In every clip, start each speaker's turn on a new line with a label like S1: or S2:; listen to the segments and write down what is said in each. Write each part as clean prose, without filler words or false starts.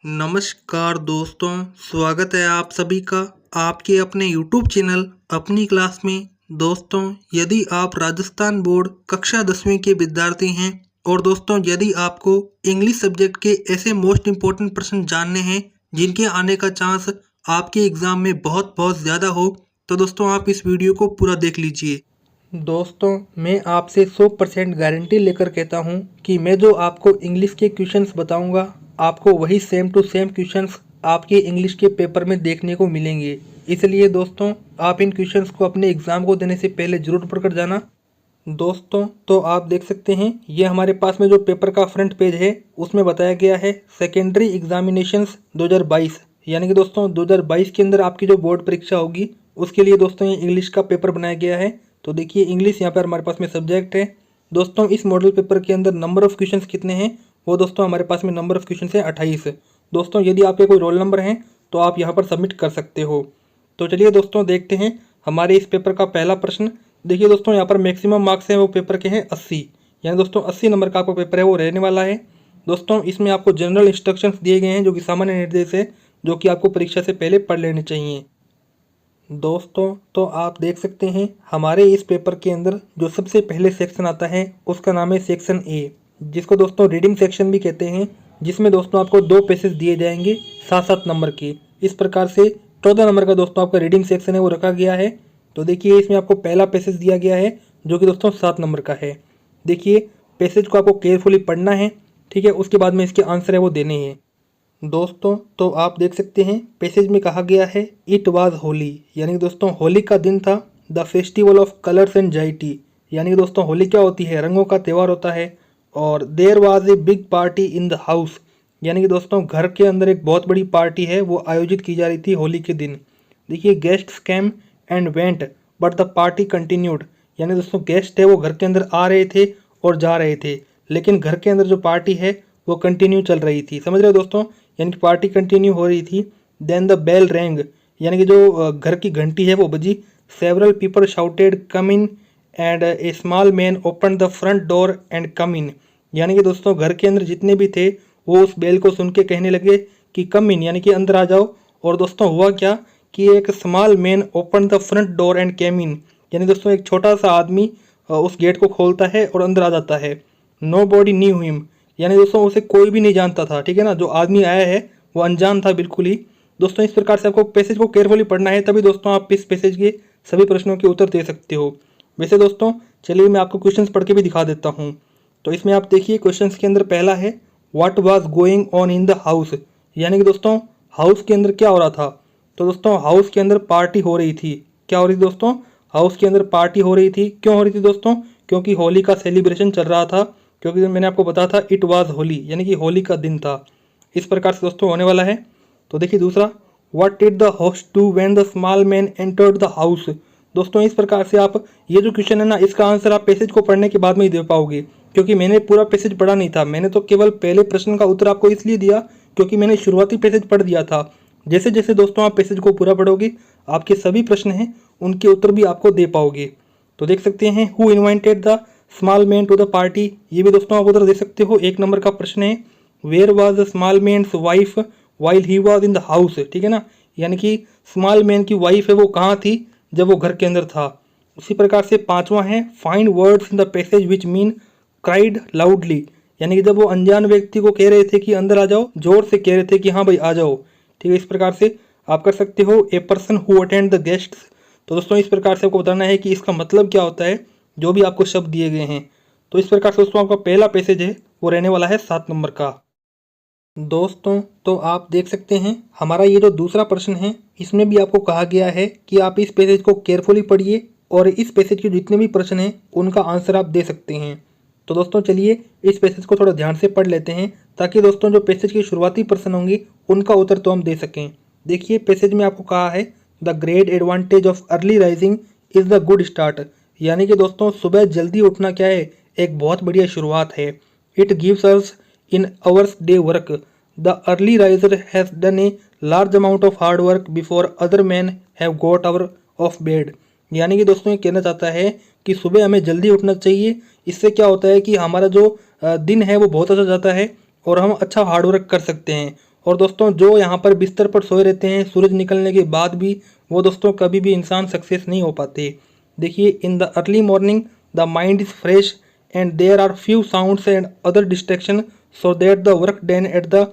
S1: नमस्कार दोस्तों, स्वागत है आप सभी का आपके अपने YouTube चैनल अपनी क्लास में। दोस्तों, यदि आप राजस्थान बोर्ड कक्षा 10वीं के विद्यार्थी हैं और दोस्तों यदि आपको इंग्लिश सब्जेक्ट के ऐसे मोस्ट इम्पोर्टेंट प्रश्न जानने हैं जिनके आने का चांस आपके एग्ज़ाम में बहुत बहुत ज़्यादा हो, तो दोस्तों आप इस वीडियो को पूरा देख लीजिए। दोस्तों, मैं आपसे 100% गारंटी लेकर कहता हूं कि मैं जो आपको इंग्लिश के क्वेश्चंस बताऊंगा, आपको वही सेम टू सेम क्वेश्चंस आपके इंग्लिश के पेपर में देखने को मिलेंगे। इसलिए दोस्तों, आप इन क्वेश्चंस को अपने एग्ज़ाम को देने से पहले ज़रूर पढ़कर जाना। दोस्तों, तो आप देख सकते हैं, ये हमारे पास में जो पेपर का फ्रंट पेज है उसमें बताया गया है सेकेंडरी एग्जामिनेशंस 2022, यानी कि दोस्तों 2022 के अंदर आपकी जो बोर्ड परीक्षा होगी उसके लिए दोस्तों ये इंग्लिश का पेपर बनाया गया है। तो देखिए, इंग्लिश यहाँ पर हमारे पास में सब्जेक्ट है। दोस्तों, इस मॉडल पेपर के अंदर नंबर ऑफ़ क्वेश्चंस कितने हैं, वो दोस्तों हमारे पास में नंबर ऑफ़ क्वेश्चन है 28। दोस्तों, यदि आपके कोई रोल नंबर हैं तो आप यहाँ पर सबमिट कर सकते हो। तो चलिए दोस्तों देखते हैं हमारे इस पेपर का पहला प्रश्न। देखिए दोस्तों, यहाँ पर मैक्सिमम मार्क्स हैं वो पेपर के हैं 80, यानी दोस्तों 80 नंबर का आपको पेपर है वो रहने वाला है। दोस्तों, इसमें आपको जनरल इंस्ट्रक्शंस दिए गए हैं जो कि सामान्य निर्देश है, जो कि आपको परीक्षा से पहले पढ़ लेने चाहिए। दोस्तों, तो आप देख सकते हैं हमारे इस पेपर के अंदर जो सबसे पहले सेक्शन आता है उसका नाम है सेक्शन ए, जिसको दोस्तों रीडिंग सेक्शन भी कहते हैं, जिसमें दोस्तों आपको 2 पैसेज दिए जाएंगे 7-7 नंबर के। इस प्रकार से 14 नंबर का दोस्तों आपका रीडिंग सेक्शन है वो रखा गया है। तो देखिए, इसमें आपको पहला पैसेज दिया गया है जो कि दोस्तों 7 नंबर का है। देखिए, पैसेज को आपको केयरफुली पढ़ना है, ठीक है, उसके बाद में इसके आंसर है वो देने हैं। दोस्तों, तो आप देख सकते हैं पैसेज में कहा गया है इट वाज होली, यानी कि दोस्तों होली का दिन था। The festival of colours and gaiety, यानी कि दोस्तों होली क्या होती है, रंगों का त्यौहार होता है। और there was a big party in the house, यानी कि दोस्तों घर के अंदर एक बहुत बड़ी पार्टी है वो आयोजित की जा रही थी होली के दिन। देखिए, guests came and went but the party continued, यानी दोस्तों गेस्ट है वो घर के अंदर आ रहे थे और जा रहे थे, लेकिन घर के अंदर जो पार्टी है वो कंटिन्यू चल रही थी। समझ रहे हो दोस्तों, यानी कि पार्टी कंटिन्यू हो रही थी। देन द बेल रैंग, यानी कि जो घर की घंटी है वो बजी। Several people shouted come in and a small man open the front door and come in, यानी कि दोस्तों घर के अंदर जितने भी थे वो उस बेल को सुन के कहने लगे कि कम इन, यानी कि अंदर आ जाओ। और दोस्तों हुआ क्या कि एक small man open the front door and came in, यानी दोस्तों एक छोटा सा आदमी उस गेट को खोलता है और अंदर आ जाता है। नो बॉडी न्यू हिम, यानी दोस्तों उसे कोई भी नहीं जानता था, ठीक है ना, जो आदमी आया है वो अनजान था बिल्कुल ही। दोस्तों, इस प्रकार से आपको पैसेज को केयरफुली पढ़ना है, तभी दोस्तों आप इस पैसेज के सभी प्रश्नों के उत्तर दे सकते हो। वैसे दोस्तों चलिए मैं आपको क्वेश्चंस पढ़ के भी दिखा देता हूँ। तो इसमें आप देखिए, क्वेश्चंस के अंदर पहला है what was going on in the house, यानी कि दोस्तों हाउस के अंदर क्या हो रहा था। तो दोस्तों हाउस के अंदर पार्टी हो रही थी। क्या हो रही थी दोस्तों, हाउस के अंदर पार्टी हो रही थी। क्यों हो रही थी दोस्तों, क्योंकि होली का सेलिब्रेशन चल रहा था, क्योंकि मैंने आपको बताया था इट वाज होली, यानी कि होली का दिन था। इस प्रकार से दोस्तों होने वाला है। तो देखिए दूसरा, what did the host do when the small man entered the house. दोस्तों इस प्रकार से आप ये जो क्वेश्चन है ना, इसका आंसर आप पैसेज को पढ़ने के बाद में ही दे पाओगे, क्योंकि मैंने पूरा पैसेज पढ़ा नहीं था। मैंने तो केवल पहले प्रश्न का उत्तर आपको इसलिए दिया क्योंकि मैंने शुरुआती पैसेज पढ़ दिया था। जैसे जैसे दोस्तों आप पैसेज को पूरा पढ़ोगे, आपके सभी प्रश्न हैं उनके उत्तर भी आपको दे पाओगे। तो देख सकते हैं, who invited the small man to the party, ये भी दोस्तों आप उत्तर दे सकते हो। 1 नंबर का प्रश्न है where was the small man's wife while he was in the house, ठीक है ना, यानी कि स्मॉल मैन की वाइफ है वो कहाँ थी जब वो घर के अंदर था। उसी प्रकार से 5वां है find words in the passage which mean cried loudly, यानी कि जब वो अनजान व्यक्ति को कह रहे थे कि अंदर आ जाओ, जोर से कह रहे थे कि हाँ भाई आ जाओ, ठीक है। इस प्रकार से आप कर सकते हो a person who attend the guests. तो दोस्तों इस प्रकार से आपको बताना है कि इसका मतलब क्या होता है, जो भी आपको शब्द दिए गए हैं। तो इस प्रकार से दोस्तों आपका पहला पैसेज है वो रहने वाला है 7 नंबर का। दोस्तों, तो आप देख सकते हैं हमारा ये जो दूसरा प्रश्न है इसमें भी आपको कहा गया है कि आप इस पैसेज को केयरफुली पढ़िए और इस पैसेज के जितने भी प्रश्न हैं उनका आंसर आप दे सकते हैं। तो दोस्तों चलिए इस पैसेज को थोड़ा ध्यान से पढ़ लेते हैं, ताकि दोस्तों जो पैसेज के शुरुआती प्रश्न होंगे उनका उत्तर तो हम दे सकें। देखिए, पैसेज में आपको कहा है the great advantage of early rising is the good start, यानी कि दोस्तों सुबह जल्दी उठना क्या है, एक बहुत बढ़िया शुरुआत है। It gives us in hours day work, the early riser has done a large amount of hard work before other man have got hour of bed, यानी कि दोस्तों ये कहना चाहता है कि सुबह हमें जल्दी उठना चाहिए। इससे क्या होता है कि हमारा जो दिन है वो बहुत अच्छा जाता है और हम अच्छा हार्ड वर्क कर सकते हैं। और दोस्तों जो यहाँ पर बिस्तर पर सोए रहते हैं सूरज निकलने के बाद भी, वो दोस्तों कभी भी इंसान सक्सेस नहीं हो पाते। देखिए, in the early morning the mind is fresh and there are few sounds and other distraction so that the work done at the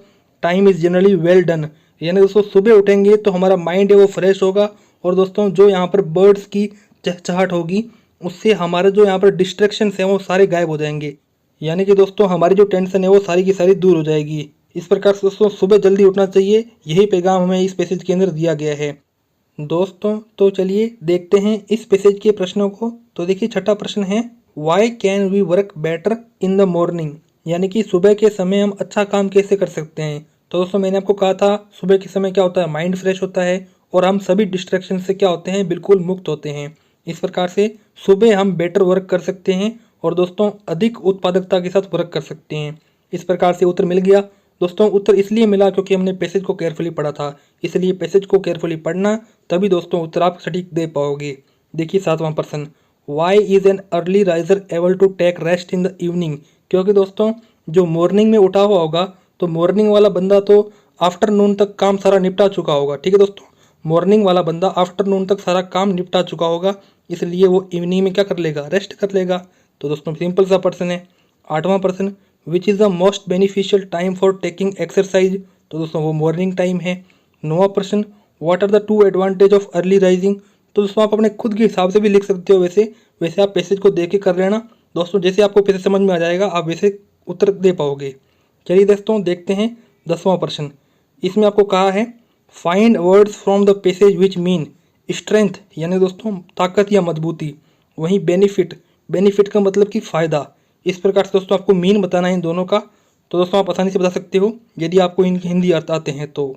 S1: time is generally well done. यानी दोस्तों सुबह उठेंगे तो हमारा माइंड है वो फ्रेश होगा, और दोस्तों जो यहाँ पर बर्ड्स की चहचहाट होगी उससे हमारे जो यहाँ पर डिस्ट्रैक्शंस हैं वो सारे गायब हो जाएंगे। यानी कि दोस्तों हमारी जो टेंशन है वो सारी की सारी दूर हो जाएगी। इस प्रकार से दोस्तों सुबह जल्दी उठना चाहिए, यही पैगाम हमें इस पैसेज के अंदर दिया गया है। दोस्तों तो चलिए देखते हैं इस पैसेज के प्रश्नों को। तो देखिए, छठा प्रश्न है, why can we work better in the morning. यानी कि सुबह के समय हम अच्छा काम कैसे कर सकते हैं। तो दोस्तों मैंने आपको कहा था सुबह के समय क्या होता है, माइंड फ्रेश होता है और हम सभी डिस्ट्रैक्शन से क्या होते हैं, बिल्कुल मुक्त होते हैं। इस प्रकार से सुबह हम बेटर वर्क कर सकते हैं और दोस्तों अधिक उत्पादकता के साथ वर्क कर सकते हैं। इस प्रकार से उत्तर मिल गया। दोस्तों उत्तर इसलिए मिला क्योंकि हमने पैसेज को केयरफुली पढ़ा था, इसलिए पैसेज को केयरफुली पढ़ना, तभी दोस्तों उत्तर आप सटीक दे पाओगे। देखिए सातवां प्रश्न, why is an early riser able to take rest in the evening. क्योंकि दोस्तों जो मॉर्निंग में उठा हुआ होगा तो मॉर्निंग वाला बंदा तो आफ्टरनून तक काम सारा निपटा चुका होगा। ठीक है दोस्तों, मॉर्निंग वाला बंदा आफ्टरनून तक सारा काम निपटा चुका होगा, इसलिए वो इवनिंग में क्या कर लेगा, रेस्ट कर लेगा। तो दोस्तों सिंपल सा प्रश्न है। आठवां प्रश्न, which is the most beneficial time for taking exercise. तो दोस्तों वो मॉर्निंग टाइम है। नौवां प्रश्न, what are the two advantage of early rising. तो दोस्तों आप अपने खुद के हिसाब से भी लिख सकते हो, वैसे आप पैसेज को देख के कर लेना दोस्तों, जैसे आपको पैसेज समझ में आ जाएगा आप वैसे उत्तर दे पाओगे। चलिए दोस्तों देखते हैं 10वां प्रश्न। इसमें आपको कहा है, find words from the passage which mean strength, यानी दोस्तों ताकत या मजबूती। वहीं बेनिफिट का मतलब कि फ़ायदा। इस प्रकार से दोस्तों आपको मीन बताना है इन दोनों का। तो दोस्तों आप आसानी से बता सकते हो यदि आपको इनकी हिंदी अर्थ आते हैं तो।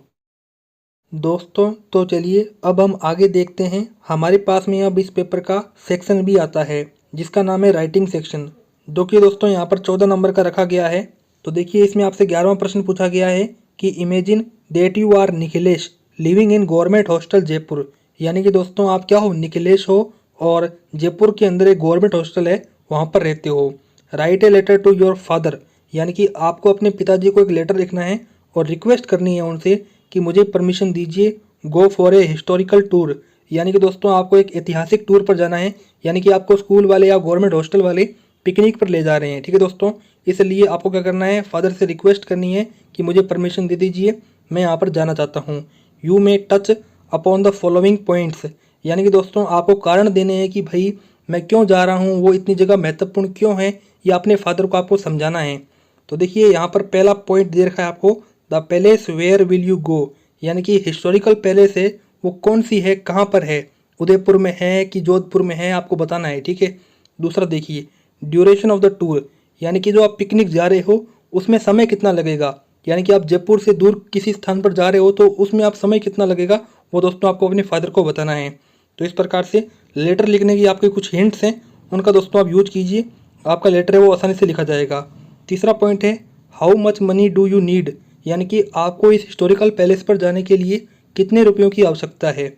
S1: दोस्तों तो चलिए अब हम आगे देखते हैं। हमारे पास में अब इस पेपर का सेक्शन भी आता है जिसका नाम है राइटिंग सेक्शन, जो कि दोस्तों यहाँ पर 14 नंबर का रखा गया है। तो देखिए इसमें आपसे 11वां प्रश्न पूछा गया है कि imagine that you are Nikhilesh living in government hostel Jaipur. यानी कि दोस्तों आप क्या हो, निखिलेश हो और जयपुर के अंदर एक गवर्नमेंट हॉस्टल है वहाँ पर रहते हो। Write a letter to your father, यानी कि आपको अपने पिताजी को एक लेटर लिखना है और रिक्वेस्ट करनी है उनसे कि मुझे परमिशन दीजिए go for a historical tour. यानी कि दोस्तों आपको एक ऐतिहासिक टूर पर जाना है, यानी कि आपको स्कूल वाले या गवर्नमेंट हॉस्टल वाले पिकनिक पर ले जा रहे हैं। ठीक है दोस्तों, इसलिए आपको क्या करना है, फादर से रिक्वेस्ट करनी है कि मुझे परमिशन दे दीजिए, मैं यहाँ पर जाना चाहता हूँ। You may touch upon the following points, यानी कि दोस्तों आपको कारण देने हैं कि भाई मैं क्यों जा रहा हूँ, वो इतनी जगह महत्वपूर्ण क्यों है, या अपने फादर को आपको समझाना है। तो देखिए यहाँ पर पहला पॉइंट दे रखा है आपको, the palace where will you go, यानी कि हिस्टोरिकल पैलेस है वो कौन सी है, कहाँ पर है, उदयपुर में है कि जोधपुर में है, आपको बताना है। ठीक है। दूसरा देखिए, ड्यूरेशन ऑफ द टूर, यानी कि जो आप पिकनिक जा रहे हो उसमें समय कितना लगेगा, यानी कि आप जयपुर से दूर किसी स्थान पर जा रहे हो तो उसमें आप समय कितना लगेगा, वो दोस्तों आपको अपने फादर को बताना है। तो इस प्रकार से लेटर लिखने की आपके कुछ हिंट्स हैं, उनका दोस्तों आप यूज कीजिए, आपका लेटर है वो आसानी से लिखा जाएगा। तीसरा पॉइंट है, how much money do you need, यानी कि आपको इस हिस्टोरिकल पैलेस पर जाने के लिए कितने रुपयों की आवश्यकता है।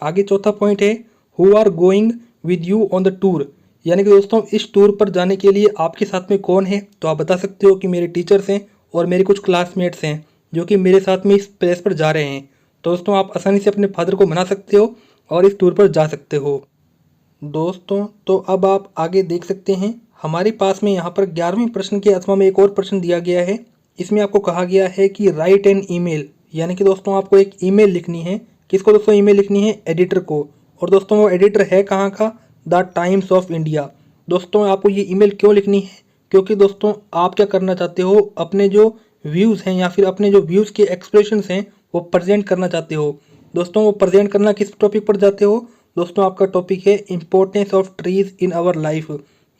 S1: आगे चौथा पॉइंट है, who are going with you on the tour, यानी कि दोस्तों इस टूर पर जाने के लिए आपके साथ में कौन है। तो आप बता सकते हो कि मेरे टीचर्स हैं और मेरे कुछ क्लासमेट्स हैं जो कि मेरे साथ में इस प्लेस पर जा रहे हैं। तो दोस्तों आप आसानी से अपने फादर को मना सकते हो और इस टूर पर जा सकते हो। दोस्तों तो अब आप आगे देख सकते हैं, हमारे पास में यहाँ पर 11वें प्रश्न के अथवा में एक और प्रश्न दिया गया है। इसमें आपको कहा गया है कि राइट एन ईमेल, यानी कि दोस्तों आपको एक ईमेल लिखनी है। किसको दोस्तों ईमेल लिखनी है, एडिटर को। और दोस्तों वो एडिटर है कहाँ का, द टाइम्स ऑफ इंडिया। दोस्तों आपको ये ईमेल क्यों लिखनी है, क्योंकि दोस्तों आप क्या करना चाहते हो, अपने जो व्यूज़ हैं या फिर अपने जो व्यूज़ के एक्सप्रेशंस हैं वो प्रेजेंट करना चाहते हो। दोस्तों वो प्रेजेंट करना किस टॉपिक पर जाते हो, दोस्तों आपका टॉपिक है importance of trees in our life,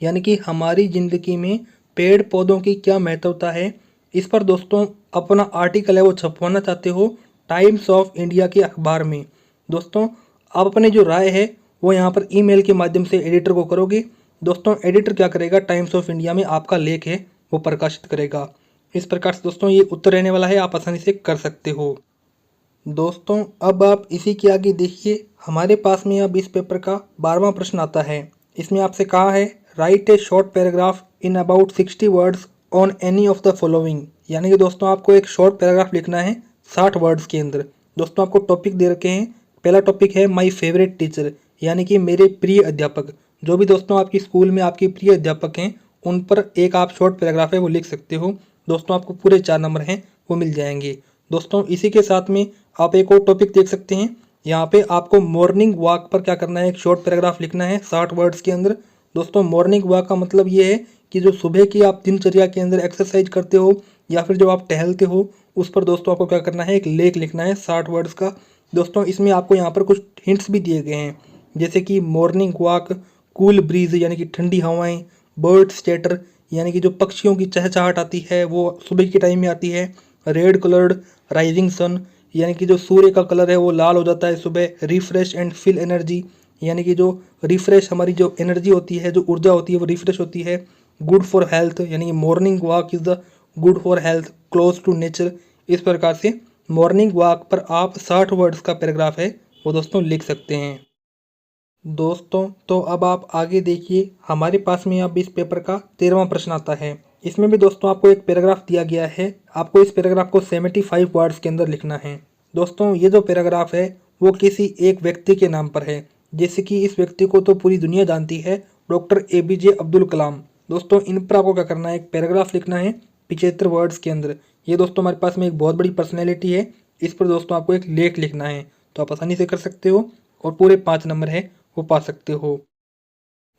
S1: यानी कि हमारी ज़िंदगी में पेड़ पौधों की क्या महत्वता है, इस पर दोस्तों अपना आर्टिकल है वो छपवाना चाहते हो टाइम्स ऑफ इंडिया के अखबार में। दोस्तों आप अपने जो राय है वो यहाँ पर ईमेल के माध्यम से एडिटर को करोगे। दोस्तों एडिटर क्या करेगा, टाइम्स ऑफ इंडिया में आपका लेख है वो प्रकाशित करेगा। इस प्रकार से दोस्तों ये उत्तर रहने वाला है, आप आसानी से कर सकते हो। दोस्तों अब आप इसी के आगे देखिए, हमारे पास में अब इस पेपर का 12वां प्रश्न आता है। इसमें आपसे कहा है, write A short paragraph in about 60 words on any of the following, यानी कि दोस्तों आपको एक शॉर्ट पैराग्राफ लिखना है 60 वर्ड्स के अंदर। दोस्तों आपको टॉपिक दे रखे हैं। पहला टॉपिक है माय फेवरेट टीचर, यानी कि मेरे प्रिय अध्यापक। जो भी दोस्तों आपकी स्कूल में आपके प्रिय अध्यापक हैं उन पर एक आप शॉर्ट पैराग्राफ है वो लिख सकते हो। दोस्तों आपको पूरे 4 नंबर हैं वो मिल जाएंगे। दोस्तों इसी के साथ में आप एक और टॉपिक देख सकते हैं। यहाँ पे आपको मॉर्निंग वॉक पर क्या करना है, एक शॉर्ट पैराग्राफ लिखना है 60 वर्ड्स के अंदर। दोस्तों मॉर्निंग वॉक का मतलब ये है कि जो सुबह की आप दिनचर्या के अंदर एक्सरसाइज करते हो या फिर जो आप टहलते हो उस पर दोस्तों आपको क्या करना है, एक लेख लिखना है 60 वर्ड्स का। दोस्तों इसमें आपको यहाँ पर कुछ हिंट्स भी दिए गए हैं, जैसे कि मॉर्निंग वॉक, कूल ब्रीज यानी कि ठंडी हवाएं, बर्ड स्टेटर यानी कि जो पक्षियों की चहचहाट आती है वो सुबह के टाइम में आती है, रेड कलर्ड राइजिंग सन यानी कि जो सूर्य का कलर है वो लाल हो जाता है सुबह, रिफ्रेश एंड फील एनर्जी यानी कि जो रिफ्रेश हमारी जो एनर्जी होती है, जो ऊर्जा होती है वो रिफ्रेश होती है, गुड फॉर हेल्थ यानी कि morning walk is the good for health, close to nature. इस प्रकार से मॉर्निंग वॉक पर आप 60 वर्ड्स का पैराग्राफ है वो दोस्तों लिख सकते हैं। दोस्तों तो अब आप आगे देखिए, हमारे पास में अब इस पेपर का 13वां प्रश्न आता है। इसमें भी दोस्तों आपको एक पैराग्राफ दिया गया है। आपको इस पैराग्राफ को 75 वर्ड्स के अंदर लिखना है। दोस्तों ये जो पैराग्राफ है वो किसी एक व्यक्ति के नाम पर है, जैसे कि इस व्यक्ति को तो पूरी दुनिया जानती है, डॉक्टर APJ अब्दुल कलाम। दोस्तों इन पर आपको क्या करना है, एक पैराग्राफ लिखना है 75 वर्ड्स के अंदर। ये दोस्तों हमारे पास में एक बहुत बड़ी पर्सनैलिटी है, इस पर दोस्तों आपको एक लेख लिखना है, तो आप आसानी से कर सकते हो और पूरे 5 नंबर है वो पा सकते हो।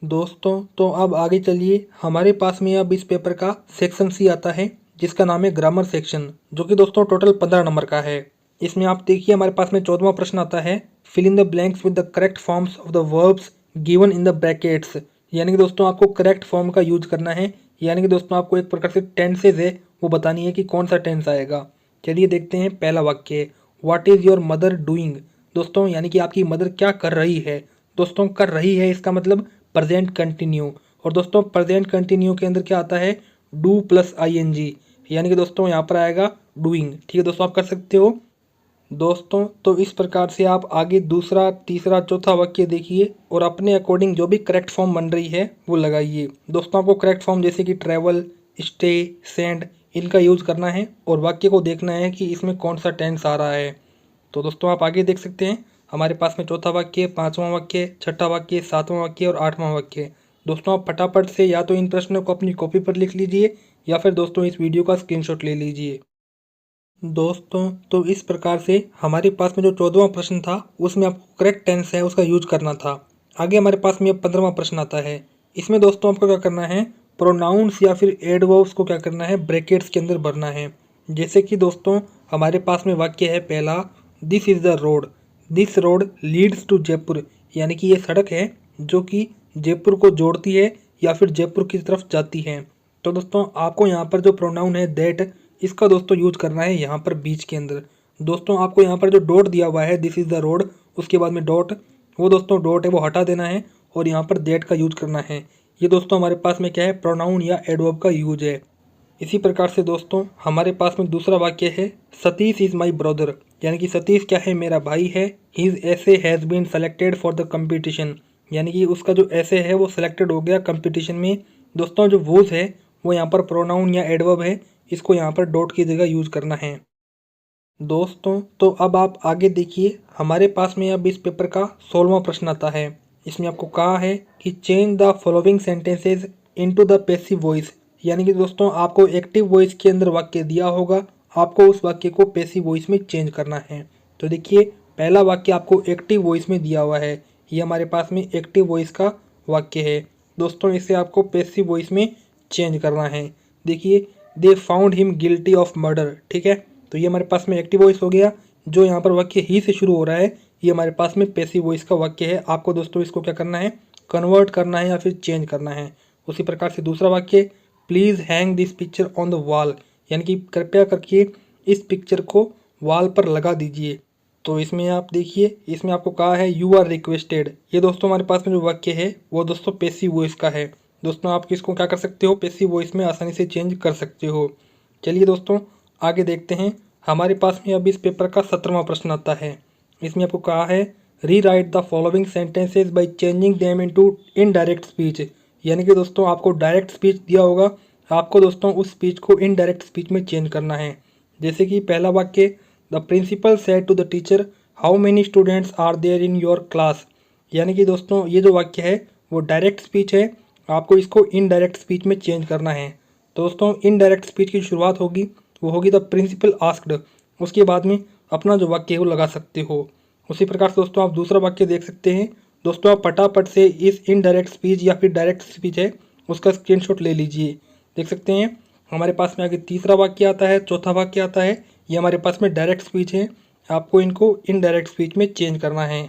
S1: दोस्तों तो अब आगे चलिए, हमारे पास में अब इस पेपर का सेक्शन सी आता है जिसका नाम है ग्रामर सेक्शन, जो कि दोस्तों टोटल 15 नंबर का है। इसमें आप देखिए हमारे पास में 14वां प्रश्न आता है, fill in the blanks with the correct forms of the verbs given in the brackets. यानी कि दोस्तों आपको करेक्ट फॉर्म का यूज करना है, यानी कि दोस्तों आपको एक प्रकार से टेंसेज है वो बतानी है कि कौन सा टेंस आएगा। चलिए देखते हैं पहला वाक्य, what is your mother doing. दोस्तों यानी कि आपकी मदर क्या कर रही है। दोस्तों कर रही है इसका मतलब प्रेजेंट कंटिन्यू, और दोस्तों प्रेजेंट कंटिन्यू के अंदर क्या आता है, डू प्लस ING, यानी कि दोस्तों यहाँ पर आएगा डूइंग। ठीक है दोस्तों आप कर सकते हो। दोस्तों तो इस प्रकार से आप आगे दूसरा, तीसरा, चौथा वाक्य देखिए और अपने अकॉर्डिंग जो भी करेक्ट फॉर्म बन रही है वो लगाइए। दोस्तों आपको करेक्ट फॉर्म जैसे कि ट्रैवल, स्टे, सेंड इनका यूज़ करना है और वाक्य को देखना है कि इसमें कौन सा टेंस आ रहा है। तो दोस्तों आप आगे देख सकते हैं हमारे पास में चौथा वाक्य, 5वां वाक्य, छठा वाक्य, 7वां वाक्य और 8वां वाक्य। दोस्तों आप फटाफट से या तो इन प्रश्नों को अपनी कॉपी पर लिख लीजिए या फिर दोस्तों इस वीडियो का स्क्रीनशॉट ले लीजिए। दोस्तों तो इस प्रकार से हमारे पास में जो 14वां प्रश्न था उसमें आपको करेक्ट टेंस है उसका यूज करना था। आगे हमारे पास में अब 15वां प्रश्न आता है। इसमें दोस्तों आपको क्या करना है, प्रोनाउंस या फिर एडवर्ब्स को क्या करना है, ब्रैकेट्स के अंदर भरना है। जैसे कि दोस्तों हमारे पास में वाक्य है पहला, this is the road, this road leads to Jaipur, यानी कि ये सड़क है जो कि जयपुर को जोड़ती है या फिर जयपुर की तरफ जाती है। तो दोस्तों आपको यहाँ पर जो प्रोनाउन है दैट, इसका दोस्तों यूज करना है यहाँ पर बीच के अंदर। दोस्तों आपको यहाँ पर जो डॉट दिया हुआ है दिस इज़ द रोड, उसके बाद में डॉट, वो दोस्तों डॉट है वो हटा देना है और यहाँ पर दैट का यूज करना है। ये दोस्तों हमारे पास में क्या है, प्रोनाउन या एडवर्ब का यूज है। इसी प्रकार से दोस्तों हमारे पास में दूसरा वाक्य है, सतीश इज़ माई ब्रदर, यानी कि सतीश क्या है, मेरा भाई है। His essay has been selected for the competition, यानी कि उसका जो ऐसे है वो सिलेक्टेड हो गया कंपटीशन में। दोस्तों जो वोज है वो यहाँ पर प्रोनाउन या एडवर्ब है, इसको यहाँ पर डॉट की जगह यूज करना है। दोस्तों तो अब आप आगे देखिए, हमारे पास में अब इस पेपर का 16वां प्रश्न आता है। इसमें आपको कहा है कि change the following sentences into the passive voice, यानी कि दोस्तों आपको एक्टिव वॉइस के अंदर वाक्य दिया होगा, आपको उस वाक्य को पैसिव वॉइस में चेंज करना है। तो देखिए पहला वाक्य आपको एक्टिव वॉइस में दिया हुआ है, ये हमारे पास में एक्टिव वॉइस का वाक्य है। दोस्तों इसे आपको पैसिव वॉइस में चेंज करना है। देखिए they found him guilty of murder, ठीक है, तो ये हमारे पास में एक्टिव वॉइस हो गया। जो यहाँ पर वाक्य ही से शुरू हो रहा है ये हमारे पास में पैसिव वॉइस का वाक्य है। आपको दोस्तों इसको क्या करना है, कन्वर्ट करना है या फिर चेंज करना है। उसी प्रकार से दूसरा वाक्य, please hang this picture on the wall, यानी कि कृपया करके इस पिक्चर को वॉल पर लगा दीजिए। तो इसमें आप देखिए, इसमें आपको कहा है यू आर रिक्वेस्टेड, ये दोस्तों हमारे पास में जो वाक्य है वो दोस्तों पैसिव वॉइस का है। दोस्तों आप किसको क्या कर सकते हो, पैसिव वॉइस में आसानी से चेंज कर सकते हो। चलिए दोस्तों आगे देखते हैं, हमारे पास में अब इस पेपर का 17वां प्रश्न आता है। इसमें आपको कहा है री right the following sentences by changing them into indirect speech, यानी कि दोस्तों आपको डायरेक्ट स्पीच दिया होगा, आपको दोस्तों उस स्पीच को इनडायरेक्ट स्पीच में चेंज करना है। जैसे कि पहला वाक्य, the principal said to the teacher how many students are there in your class. यानी कि दोस्तों ये जो वाक्य है वो डायरेक्ट स्पीच है, आपको इसको इनडायरेक्ट स्पीच में चेंज करना है। तो दोस्तों इनडायरेक्ट स्पीच की शुरुआत होगी वो होगी द प्रिंसिपल आस्क्ड, उसके बाद में अपना जो वाक्य है वो लगा सकते हो। उसी प्रकार से दोस्तों आप दूसरा वाक्य देख सकते हैं। दोस्तों आप फटाफट से इस इनडायरेक्ट स्पीच या फिर डायरेक्ट स्पीच है उसका स्क्रीनशॉट ले लीजिए। देख सकते हैं हमारे पास में आगे तीसरा वाक्य आता है, चौथा वाक्य आता है, ये हमारे पास में डायरेक्ट स्पीच है, आपको इनको इनडायरेक्ट स्पीच में चेंज करना है।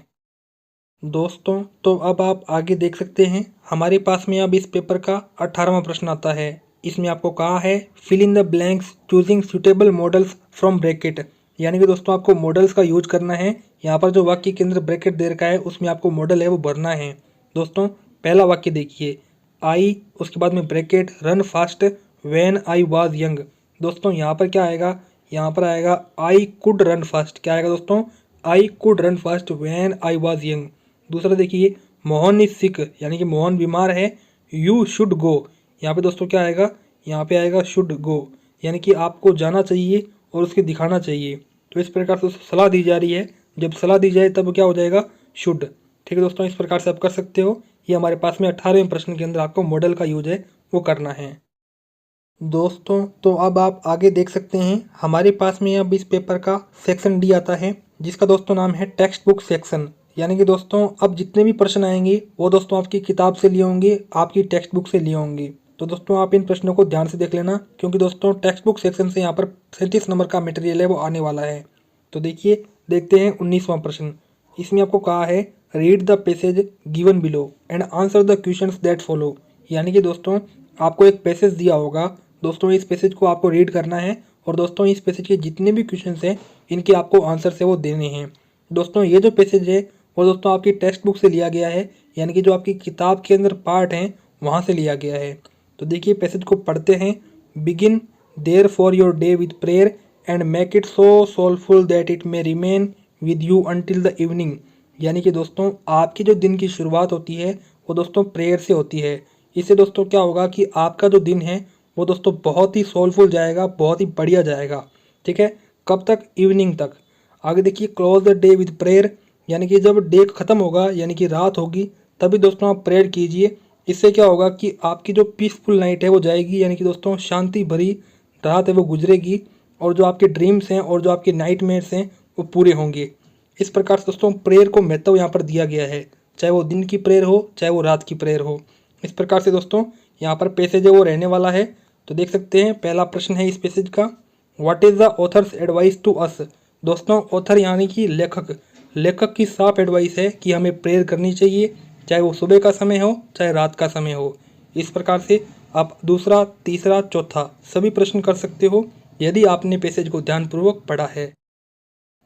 S1: दोस्तों तो अब आप आगे देख सकते हैं हमारे पास में अब इस पेपर का 18वां प्रश्न आता है। इसमें आपको कहा है fill in the blanks choosing suitable modals from bracket. यानी कि दोस्तों आपको मॉडल्स का यूज करना है। यहाँ पर जो वाक्य के अंदर ब्रैकेट दे रखा है उसमें आपको मॉडल है वो भरना है। दोस्तों पहला वाक्य देखिए, आई उसके बाद में bracket run fast when I was young. दोस्तों यहाँ पर क्या आएगा, यहाँ पर आएगा आई कुड रन फास्ट। क्या आएगा दोस्तों, I could run fast when I was young. दूसरा देखिए, मोहन इज सिक, यानी कि मोहन बीमार है, यू शुड गो। यहाँ पे दोस्तों क्या आएगा, यहाँ पे आएगा शुड गो, यानी कि आपको जाना चाहिए और उसके दिखाना चाहिए। तो इस प्रकार से सलाह दी जा रही है, जब सलाह दी जाए तब क्या हो जाएगा, शुड। ठीक है दोस्तों, इस प्रकार से आप कर सकते हो। ये हमारे पास में 18वें प्रश्न के अंदर आपको मॉडल का यूज है वो करना है। दोस्तों तो अब आप आगे देख सकते हैं हमारे पास में अब इस पेपर का सेक्शन डी आता है, जिसका दोस्तों नाम है टेक्स्ट बुक सेक्शन। यानी कि दोस्तों अब जितने भी प्रश्न आएंगे वो दोस्तों आपकी किताब से लिए होंगे, आपकी टेक्स्ट बुक से लिए होंगे। तो दोस्तों आप इन प्रश्नों को ध्यान से देख लेना, क्योंकि दोस्तों टेक्स्ट बुक सेक्शन से यहाँ पर 37 नंबर का मटेरियल है वो आने वाला है। तो देखिए देखते हैं 19वां प्रश्न। इसमें आपको कहा है read the passage given below and answer the questions that follow. यानी कि दोस्तों आपको एक पैसेज दिया होगा, दोस्तों इस पैसेज को आपको रीड करना है और दोस्तों इस पैसेज के जितने भी क्वेश्चंस हैं इनके आपको आंसर से वो देने हैं। दोस्तों ये जो पैसेज है वो दोस्तों आपकी टेक्स्ट बुक से लिया गया है, यानी कि जो आपकी किताब के अंदर पार्ट हैं वहाँ से लिया गया है। तो देखिए पैसेज को पढ़ते हैं। Begin there for your day with prayer and make it so soulful that it may remain with you until the evening. यानी कि दोस्तों आपकी जो दिन की शुरुआत होती है वो दोस्तों प्रेयर से होती है। इससे दोस्तों क्या होगा कि आपका जो दिन है वो दोस्तों बहुत ही सोलफुल जाएगा, बहुत ही बढ़िया जाएगा। ठीक है, कब तक, इवनिंग तक। आगे देखिए close the day with prayer, यानी कि जब डे ख़त्म होगा यानी कि रात होगी तभी दोस्तों आप प्रेयर कीजिए। इससे क्या होगा कि आपकी जो पीसफुल नाइट है वो जाएगी, यानी कि दोस्तों शांति भरी रात है वो गुजरेगी और जो आपके ड्रीम्स हैं और जो आपके नाइटमेयर्स हैं वो पूरे होंगे। इस प्रकार से दोस्तों प्रेयर को महत्व यहाँ पर दिया गया है, चाहे वो दिन की प्रेयर हो चाहे वो रात की प्रेयर हो। इस प्रकार से दोस्तों यहाँ पर पैसेज है वो रहने वाला है। तो देख सकते हैं पहला प्रश्न है इस पैसेज का, what is the author's advice to us. दोस्तों ऑथर यानी कि लेखक, लेखक की साफ एडवाइस है कि हमें प्रेयर करनी चाहिए, चाहे वो सुबह का समय हो चाहे रात का समय हो। इस प्रकार से आप दूसरा, तीसरा, चौथा सभी प्रश्न कर सकते हो यदि आपने पैसेज को ध्यानपूर्वक पढ़ा है।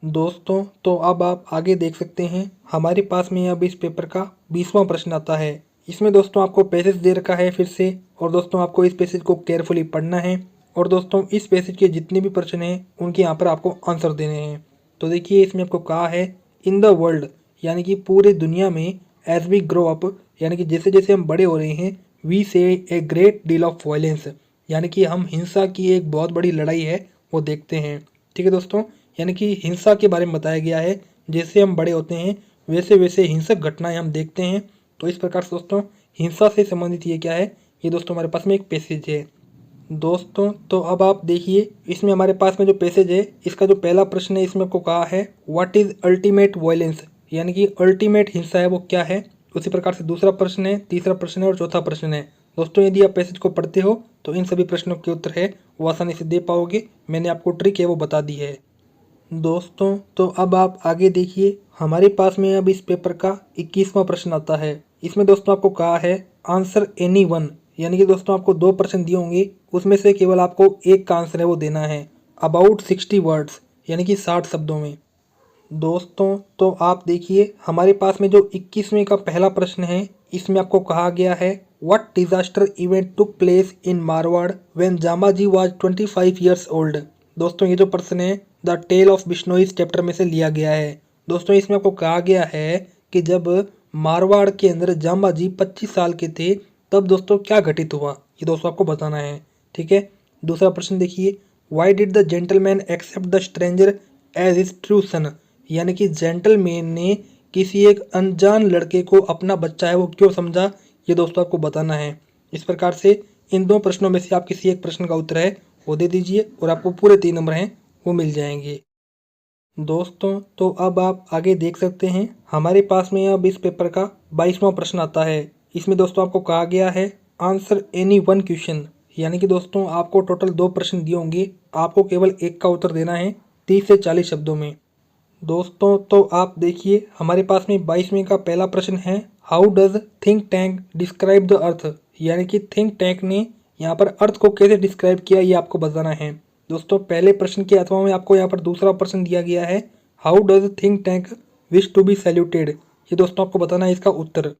S1: दोस्तों तो अब आप आगे देख सकते हैं हमारे पास में अब इस पेपर का 20वां प्रश्न आता है। इसमें दोस्तों आपको पैसेज दे रखा है फिर से, और दोस्तों आपको इस पैसेज को केयरफुली पढ़ना है और दोस्तों इस पैसेज के जितने भी प्रश्न हैं उनके यहाँ पर आपको आंसर देने हैं। तो देखिए इसमें आपको कहा है इन द वर्ल्ड, यानी कि पूरे दुनिया में, एज वी ग्रो अप, यानी कि जैसे जैसे हम बड़े हो रहे हैं, वी से a great deal of violence, यानी कि हम हिंसा की एक बहुत बड़ी लड़ाई है वो देखते हैं। ठीक है दोस्तों, यानी कि हिंसा के बारे में बताया गया है, जैसे हम बड़े होते हैं वैसे वैसे हिंसक घटनाएं हम देखते हैं। तो इस प्रकार से दोस्तों हिंसा से संबंधित ये क्या है, ये दोस्तों हमारे पास में एक पैसेज है। दोस्तों तो अब आप देखिए इसमें हमारे पास में जो पैसेज है इसका जो पहला प्रश्न है इसमें आपको कहा है व्हाट इज़ अल्टीमेट वायलेंस, यानी कि अल्टीमेट हिंसा है वो क्या है। उसी प्रकार से दूसरा प्रश्न है, तीसरा प्रश्न है और चौथा प्रश्न है। दोस्तों यदि आप पैसेज को पढ़ते हो तो इन सभी प्रश्नों के उत्तर है वो आसानी से दे पाओगे, मैंने आपको ट्रिक है वो बता दी है। दोस्तों तो अब आप आगे देखिए हमारे पास में अब इस पेपर का 21वां प्रश्न आता है। इसमें दोस्तों आपको कहा है आंसर एनी वन, यानी कि दोस्तों आपको 2 प्रश्न दिए होंगे, उसमें से केवल आपको एक का आंसर है वो देना है अबाउट 60 वर्ड्स, यानी कि 60 शब्दों में। दोस्तों तो आप देखिए हमारे पास में जो 21वें का पहला प्रश्न है इसमें आपको कहा गया है what disaster event took place in Marwar when Jamaji was 25 years old. दोस्तों ये जो प्रश्न है the tale of Bishnois chapter में से लिया गया है। दोस्तों इसमें आपको कहा गया है कि जब मारवाड़ के अंदर जामाजी 25 साल के थे तब दोस्तों क्या घटित हुआ, ये दोस्तों आपको बताना है। ठीक है, दूसरा प्रश्न देखिए, why did the gentleman accept the stranger as his true son, यानी कि जेंटलमैन ने किसी एक अनजान लड़के को अपना बच्चा है वो क्यों समझा, ये दोस्तों आपको बताना है। इस प्रकार से इन दो प्रश्नों में से आप किसी एक प्रश्न का उत्तर है वो दे दीजिए और आपको पूरे 3 नंबर हैं वो मिल जाएंगे। दोस्तों तो अब आप आगे देख सकते हैं हमारे पास में अब इस पेपर का 22वां प्रश्न आता है। इसमें दोस्तों आपको कहा गया है आंसर एनी वन क्वेश्चन, यानी कि दोस्तों आपको टोटल 2 प्रश्न दिए होंगे, आपको केवल एक का उत्तर देना है 30 से 40 शब्दों में। दोस्तों तो आप देखिए हमारे पास में 22वें का पहला प्रश्न है how does think tank describe the earth, यानी कि थिंक टैंक ने यहाँ पर अर्थ को कैसे डिस्क्राइब किया ये आपको बताना है। दोस्तों पहले प्रश्न के अथवा में आपको यहाँ पर दूसरा प्रश्न दिया गया है how does think tank wish to be saluted, ये दोस्तों आपको बताना है इसका उत्तर।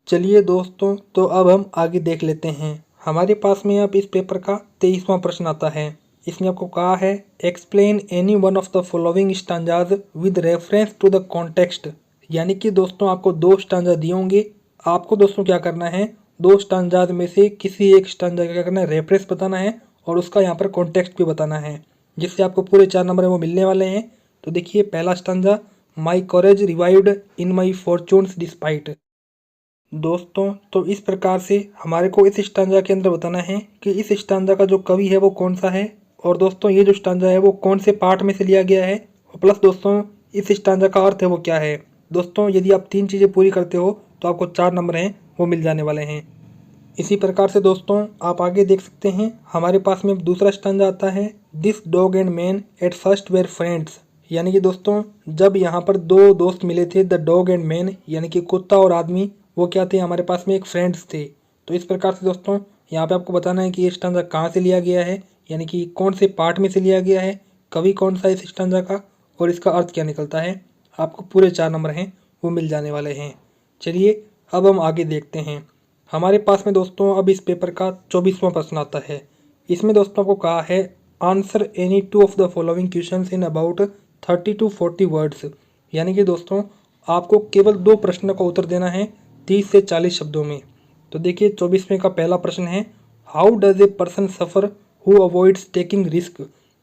S1: चलिए दोस्तों तो अब हम आगे देख लेते हैं। हमारे पास में अब इस पेपर का 23वां प्रश्न आता है। इसमें आपको कहा है explain any one of the following stanzas with reference to the context, यानी कि दोस्तों आपको 2 स्टांजा दिए होंगे, आपको दोस्तों क्या करना है 2 स्टांजाज में से किसी एक स्टांजा का क्या करना है रेफरेंस बताना है और उसका यहाँ पर कॉन्टेक्स्ट भी बताना है, जिससे आपको पूरे 4 नंबर वो मिलने वाले हैं। तो देखिए पहला स्टांजा माई कॉरेज रिवाइव्ड इन माई फॉर्चून्स डिस्पाइट। दोस्तों तो इस प्रकार से हमारे को इस स्टांजा के अंदर बताना है कि इस स्टांजा का जो कवि है वो कौन सा है, और दोस्तों ये जो स्टांजा है वो कौन से पार्ट में से लिया गया है, और प्लस दोस्तों इस स्टांजा का अर्थ है वो क्या है। दोस्तों यदि आप 3 चीज़ें पूरी करते हो तो आपको 4 नंबर हैं वो मिल जाने वाले हैं। इसी प्रकार से दोस्तों आप आगे देख सकते हैं हमारे पास में दूसरा स्टांजा आता है this dog and man at first were friends, यानी कि दोस्तों जब यहाँ पर 2 दोस्त मिले थे द डॉग एंड मैन, यानी कि कुत्ता और आदमी, वो क्या थे हमारे पास में एक फ्रेंड्स थे। तो इस प्रकार से दोस्तों यहाँ पे आपको बताना है कि ये स्टांजा कहाँ से लिया गया है, यानी कि कौन से पार्ट में से लिया गया है, कवि कौन सा इस स्टांजा का, और इसका अर्थ क्या निकलता है। आपको पूरे 4 नंबर हैं वो मिल जाने वाले हैं। चलिए अब हम आगे देखते हैं। हमारे पास में दोस्तों अब इस पेपर का 24वां प्रश्न आता है। इसमें दोस्तों को कहा है answer any 2 of the following questions in about 30 to 40 words, यानी कि दोस्तों आपको केवल 2 प्रश्नों का उत्तर देना है 30 से 40 शब्दों में। तो देखिए 24वें का पहला प्रश्न है how does a person suffer who avoids taking risk.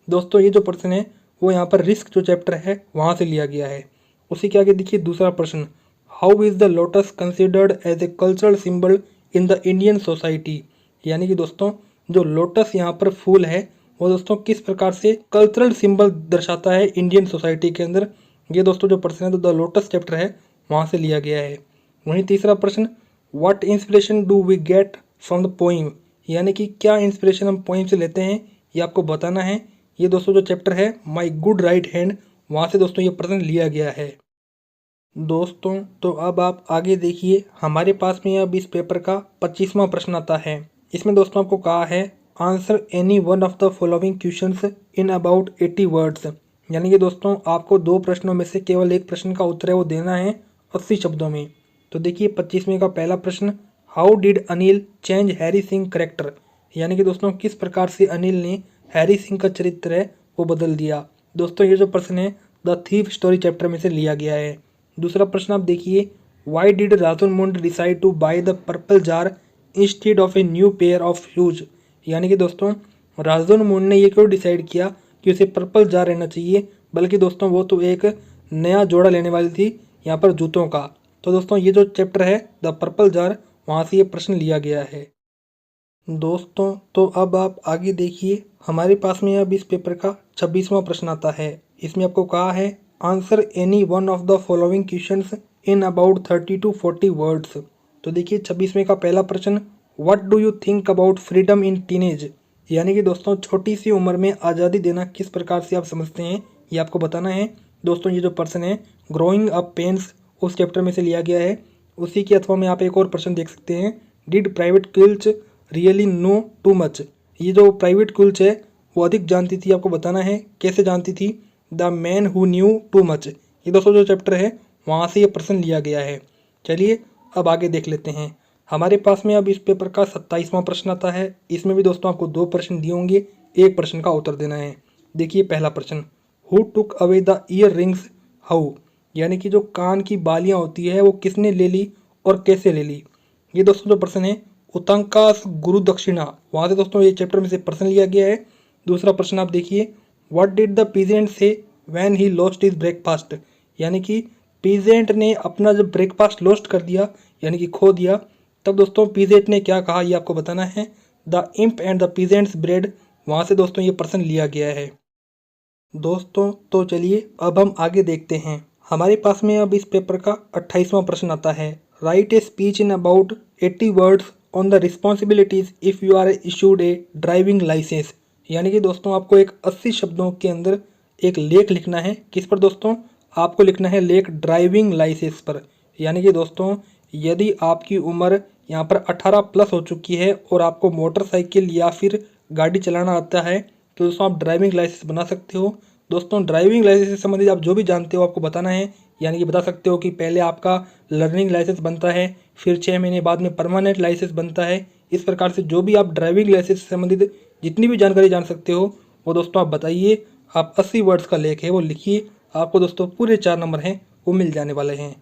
S1: दोस्तों ये जो प्रश्न है वो यहाँ पर रिस्क जो चैप्टर है वहाँ से लिया गया है। उसी के आगे देखिए दूसरा प्रश्न how is the lotus considered as a cultural symbol in the Indian society, यानी कि दोस्तों जो लोटस यहाँ पर फूल है वो दोस्तों किस प्रकार से कल्चरल सिंबल दर्शाता है इंडियन सोसाइटी के अंदर। ये दोस्तों जो प्रश्न है तो द लोटस चैप्टर है वहाँ से लिया गया है। वहीं तीसरा प्रश्न what inspiration do we get from the poem, यानी कि क्या इंस्पिरेशन हम पोइम से लेते हैं ये आपको बताना है। ये दोस्तों जो चैप्टर है माई गुड राइट हैंड, वहाँ से दोस्तों ये प्रश्न लिया गया है। दोस्तों तो अब आप आगे देखिए हमारे पास में अब इस पेपर का 25वां प्रश्न आता है। इसमें दोस्तों आपको कहा है answer any one of the following questions in about 80 words, यानी कि दोस्तों आपको 2 प्रश्नों में से केवल एक प्रश्न का उत्तर है वो देना है 80 शब्दों में। तो देखिए 25वें का पहला प्रश्न how did Anil change Harry Singh character, यानी कि दोस्तों किस प्रकार से अनिल ने हैरी सिंह का चरित्र है वो बदल दिया। दोस्तों ये जो प्रश्न है द थीफ स्टोरी चैप्टर में से लिया गया है। दूसरा प्रश्न आप देखिए why did Rosamond decide to buy the purple jar instead of a new pair of shoes, यानी कि दोस्तों राजनमुंड ने ये क्यों डिसाइड किया कि उसे पर्पल जार रहना चाहिए, बल्कि दोस्तों वो तो एक नया जोड़ा लेने वाली थी यहाँ पर जूतों का। तो दोस्तों ये जो चैप्टर है द पर्पल जार वहाँ से ये प्रश्न लिया गया है। दोस्तों तो अब आप आगे देखिए हमारे पास में अब इस पेपर का 26वां प्रश्न आता है। इसमें आपको कहा है answer any one of the following questions in about 30 to 40 words. तो देखिए 26वें का पहला प्रश्न what do you think about freedom in teenage, यानी कि दोस्तों छोटी सी उम्र में आज़ादी देना किस प्रकार से आप समझते हैं ये आपको बताना है। दोस्तों ये जो प्रश्न है ग्रोइंग अप पेन्स उस चैप्टर में से लिया गया है। उसी के अथवा में आप एक और प्रश्न देख सकते हैं डिड प्राइवेट क्विल्च रियली नो टू मच, ये जो प्राइवेट क्विल्च है वो अधिक जानती थी, आपको बताना है कैसे जानती थी। The man who knew to much, ये दोस्तों जो चैप्टर है वहाँ से ये प्रश्न लिया गया है। चलिए अब आगे देख लेते हैं। हमारे पास में अब इस पेपर का 27वां प्रश्न आता है। इसमें भी दोस्तों आपको 2 प्रश्न दिए होंगे, एक प्रश्न का उत्तर देना है। देखिए पहला प्रश्न who took away the year rings how, यानी कि जो कान की बालियाँ होती है वो किसने ले ली और कैसे ले ली। ये दोस्तों जो प्रश्न है उतंकास गुरु दक्षिणा, वहाँ से दोस्तों ये चैप्टर में से प्रश्न लिया गया है। दूसरा प्रश्न आप देखिए व्हाट डिड द पीजेंट से when he lost his breakfast, यानी कि पीजेंट ने अपना जब ब्रेकफास्ट लॉस्ट कर दिया यानी कि खो दिया, तब दोस्तों पीजेंट ने क्या कहा ये आपको बताना है। The imp and the peasants bread, वहाँ से दोस्तों ये प्रश्न लिया गया है। दोस्तों तो चलिए अब हम आगे देखते हैं। हमारे पास में अब इस पेपर का 28वां प्रश्न आता है। Write a speech in about 80 words on the responsibilities if you are issued a driving licence, यानी कि दोस्तों आपको एक 80 शब्दों के अंदर एक लेख लिखना है। किस पर दोस्तों? आपको लिखना है लेख ड्राइविंग लाइसेंस पर। यानी कि दोस्तों यदि आपकी उम्र यहाँ पर 18 प्लस हो चुकी है और आपको मोटरसाइकिल या फिर गाड़ी चलाना आता है तो दोस्तों आप ड्राइविंग लाइसेंस बना सकते हो। दोस्तों ड्राइविंग लाइसेंस से संबंधित आप जो भी जानते हो आपको बताना है, यानी कि बता सकते हो कि पहले आपका लर्निंग लाइसेंस बनता है, फिर 6 महीने बाद में परमानेंट लाइसेंस बनता है। इस प्रकार से जो भी आप ड्राइविंग लाइसेंस से संबंधित जितनी भी जानकारी जान सकते हो वो दोस्तों आप बताइए। आप 80 वर्ड्स का लेख है वो लिखिए, आपको दोस्तों पूरे 4 नंबर हैं वो मिल जाने वाले हैं।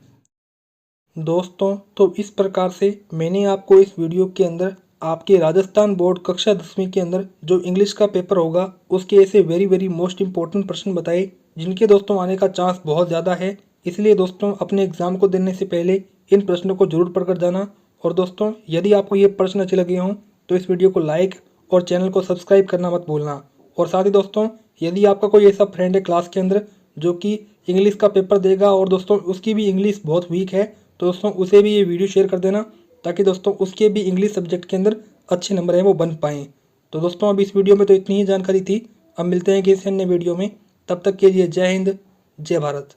S1: दोस्तों तो इस प्रकार से मैंने आपको इस वीडियो के अंदर आपके राजस्थान बोर्ड कक्षा 10वीं के अंदर जो इंग्लिश का पेपर होगा उसके ऐसे वेरी मोस्ट इंपॉर्टेंट प्रश्न बताए जिनके दोस्तों आने का चांस बहुत ज़्यादा है। इसलिए दोस्तों अपने एग्ज़ाम को देने से पहले इन प्रश्नों को जरूर पढ़कर जाना। और दोस्तों यदि आपको ये प्रश्न अच्छे लगे हों तो इस वीडियो को लाइक और चैनल को सब्सक्राइब करना मत भूलना। और साथ ही दोस्तों यदि आपका कोई ऐसा फ्रेंड है क्लास के अंदर जो कि इंग्लिश का पेपर देगा और दोस्तों उसकी भी इंग्लिश बहुत वीक है तो दोस्तों उसे भी ये वीडियो शेयर कर देना ताकि दोस्तों उसके भी इंग्लिश सब्जेक्ट के अंदर अच्छे नंबर हैं वो बन पाएँ। तो दोस्तों अब इस वीडियो में तो इतनी ही जानकारी थी। अब मिलते हैं किसी अन्य वीडियो में, तब तक के लिए जय हिंद जय भारत।